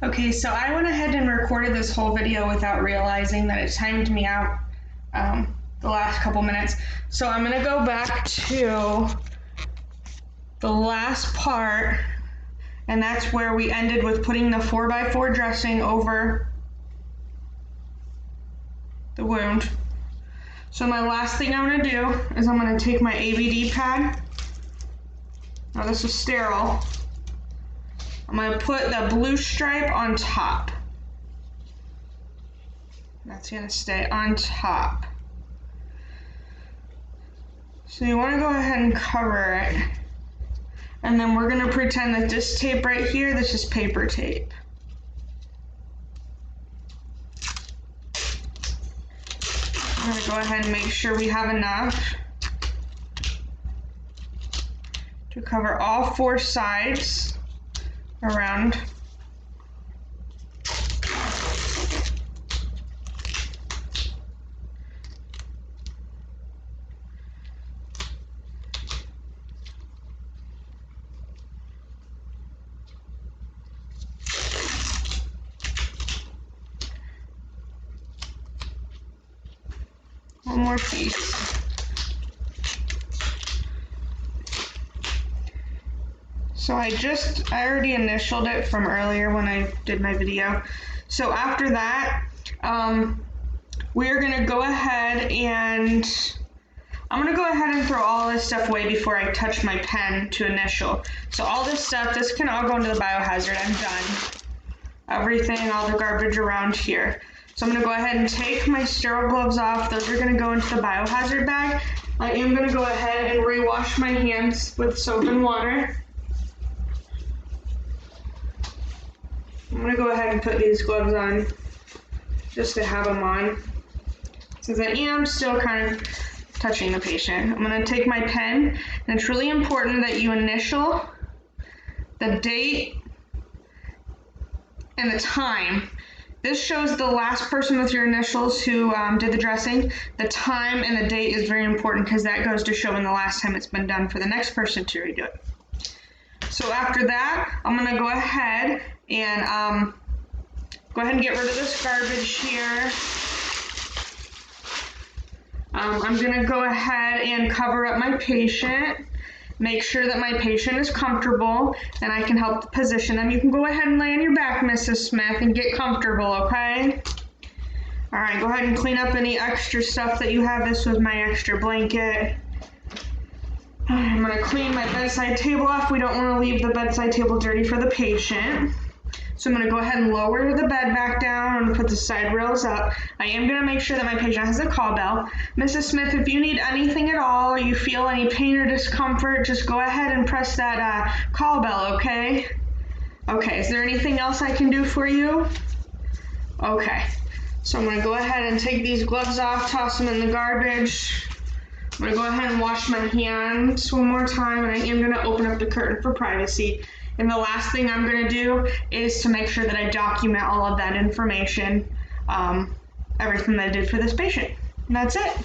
Okay, so I went ahead and recorded this whole video without realizing that it timed me out the last couple minutes. So I'm gonna go back to the last part, and that's where we ended with putting the 4x4 dressing over the wound. So my last thing I'm gonna do is I'm gonna take my ABD pad. Now this is sterile. I'm going to put the blue stripe on top. That's going to stay on top. So you want to go ahead and cover it. And then we're going to pretend that this tape right here, this is paper tape. I'm going to go ahead and make sure we have enough to cover all four sides around. One more piece. So I already initialed it from earlier when I did my video. So after that, we're gonna go ahead and I'm gonna go ahead and throw all this stuff away before I touch my pen to initial. So all this stuff, this can all go into the biohazard. I'm done. Everything, all the garbage around here. So I'm gonna go ahead and take my sterile gloves off. Those are gonna go into the biohazard bag. I am gonna go ahead and rewash my hands with soap and water. I'm going to go ahead and put these gloves on just to have them on, since I am still kind of touching the patient. I'm going to take my pen, and it's really important that you initial the date and the time. This shows the last person with your initials who did the dressing. The time and the date is very important because that goes to showing the last time it's been done for the next person to redo it. So after that, I'm going to go ahead and get rid of this garbage here. I'm going to go ahead and cover up my patient, make sure that my patient is comfortable, and I can help position them. You can go ahead and lay on your back, Mrs. Smith, and get comfortable, okay? All right, go ahead and clean up any extra stuff that you have. This was my extra blanket. I'm going to clean my bedside table off. We don't want to leave the bedside table dirty for the patient. So I'm going to go ahead and lower the bed back down. I'm going to put the side rails up. I am going to make sure that my patient has a call bell. Mrs. Smith, if you need anything at all, or you feel any pain or discomfort, just go ahead and press that call bell, okay? Okay, is there anything else I can do for you? Okay, so I'm going to go ahead and take these gloves off, toss them in the garbage. I'm going to go ahead and wash my hands one more time, and I am going to open up the curtain for privacy. And the last thing I'm going to do is to make sure that I document all of that information, everything that I did for this patient. And that's it.